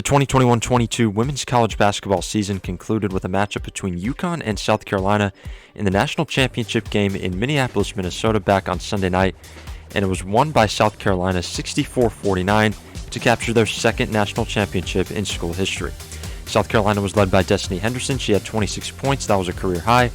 The 2021-22 women's college basketball season concluded with a matchup between UConn and South Carolina in the national championship game in Minneapolis, Minnesota back on Sunday night, and it was won by South Carolina 64-49 to capture their second national championship in school history. South Carolina was led by Destanni Henderson. She had 26 points. That was a career high.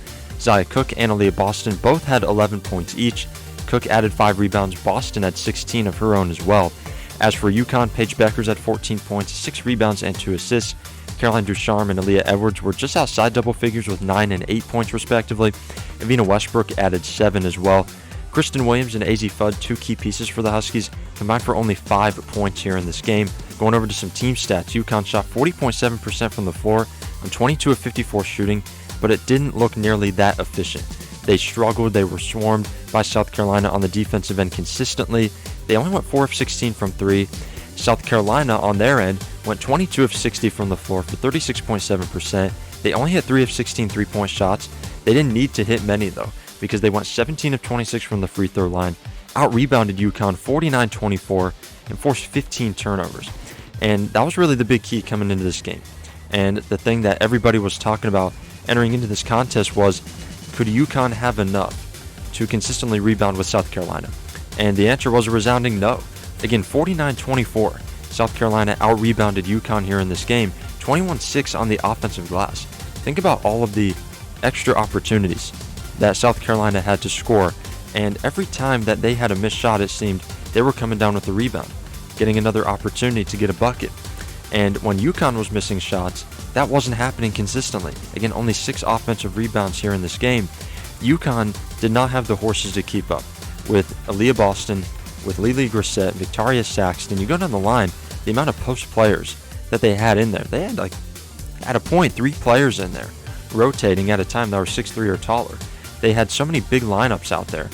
Cooke and Aliyah both had 11 points each. Cooke added 5 rebounds. Boston had 16 of her own as well. As for UConn, Paige Bueckers had 14 points, 6 rebounds, and 2 assists. Caroline Ducharme and Aliyah Edwards were just outside double figures with 9 and 8 points respectively. Evina Westbrook added 7 as well. Kristen Williams and AZ Fudd, 2 key pieces for the Huskies, combined for only 5 points here in this game. Going over to some team stats, UConn shot 40.7% from the floor on 22 of 54 shooting, but it didn't look nearly that efficient. They struggled. They were swarmed by South Carolina on the defensive end consistently. They only went 4 of 16 from 3. South Carolina, on their end, went 22 of 60 from the floor for 36.7%. They only hit 3 of 16 three-point shots. They didn't need to hit many, though, because they went 17 of 26 from the free throw line. Out-rebounded UConn 49-24 and forced 15 turnovers. And that was really the big key coming into this game. And the thing that everybody was talking about entering into this contest was, could UConn have enough to consistently rebound with South Carolina? And the answer was a resounding no. Again, 49-24. South Carolina out-rebounded UConn here in this game, 21-6 on the offensive glass. Think about all of the extra opportunities that South Carolina had to score, and every time that they had a missed shot, it seemed they were coming down with the rebound, getting another opportunity to get a bucket. And when UConn was missing shots, that wasn't happening consistently. Again, only 6 offensive rebounds here in this game. UConn did not have the horses to keep up with Aliyah Boston, with Lily Grissett, Victoria Saxton. You go down the line, the amount of post players that they had in there. They had, at a point, 3 players in there rotating at a time that were 6'3" or taller. They had so many big lineups out there.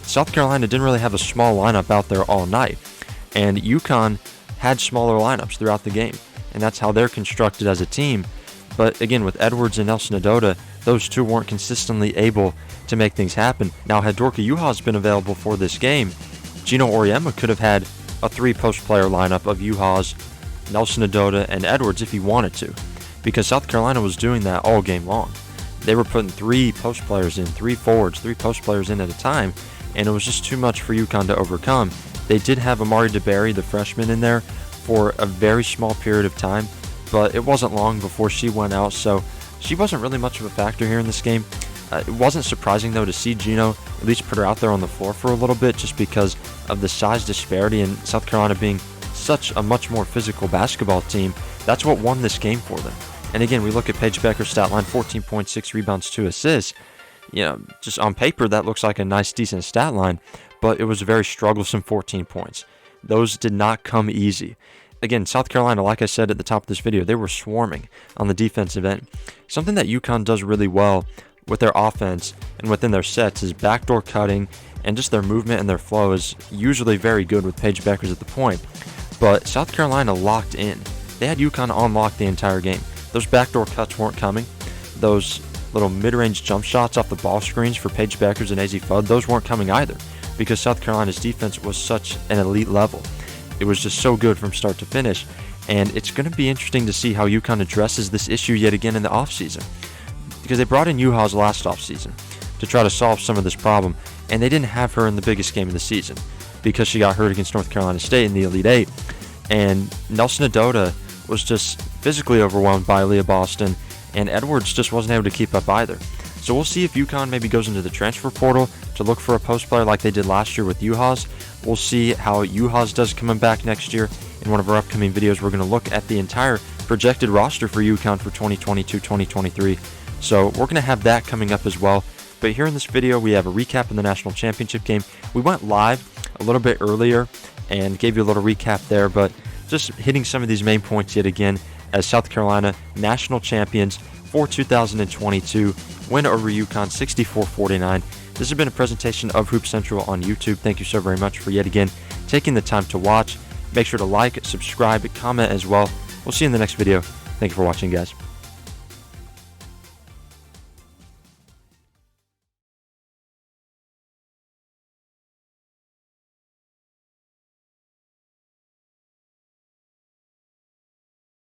South Carolina didn't really have a small lineup out there all night, and UConn had smaller lineups throughout the game, and that's how they're constructed as a team. But again, with Edwards and Nelson Adota, those two weren't consistently able to make things happen. Now, had Dorka Juhas been available for this game, Gino Auriemma could have had a 3 post-player lineup of Juhas, Nelson Adota, and Edwards if he wanted to, because South Carolina was doing that all game long. They were putting 3 post players in, 3 forwards, 3 post players in at a time, and it was just too much for UConn to overcome. They did have Amari DeBerry, the freshman, in there for a very small period of time, but it wasn't long before she went out, so she wasn't really much of a factor here in this game. It wasn't surprising, though, to see Gino at least put her out there on the floor for a little bit, just because of the size disparity and South Carolina being such a much more physical basketball team. That's what won this game for them. And again, we look at Paige Bueckers' stat line, 14.6 rebounds, 2 assists. You know, just on paper, that looks like a nice, decent stat line, but it was a very strugglesome 14 points. Those did not come easy. Again, South Carolina, like I said at the top of this video, they were swarming on the defensive end. Something that UConn does really well with their offense and within their sets is backdoor cutting, and just their movement and their flow is usually very good with Paige Bueckers at the point. But South Carolina locked in. They had UConn on lock the entire game. Those backdoor cuts weren't coming. Those little mid-range jump shots off the ball screens for Paige Bueckers and AZ Fudd, those weren't coming either, because South Carolina's defense was such an elite level. It was just so good from start to finish, and it's going to be interesting to see how UConn addresses this issue yet again in the offseason, because they brought in Juhas last offseason to try to solve some of this problem, and they didn't have her in the biggest game of the season because she got hurt against North Carolina State in the Elite Eight, and Nelson Adota was just physically overwhelmed by Aliyah Boston, and Edwards just wasn't able to keep up either. So we'll see if UConn maybe goes into the transfer portal to look for a post player like they did last year with Juhas. We'll see how Juhas does coming back next year. In one of our upcoming videos, we're going to look at the entire projected roster for UConn for 2022-2023. So we're going to have that coming up as well. But here in this video, we have a recap of the national championship game. We went live a little bit earlier and gave you a little recap there, but just hitting some of these main points yet again as South Carolina national champions for 2022, win over UConn 64-49. This has been a presentation of Hoop Central on YouTube. Thank you so very much for yet again taking the time to watch. Make sure to like, subscribe, comment as well. We'll see you in the next video. Thank you for watching, guys.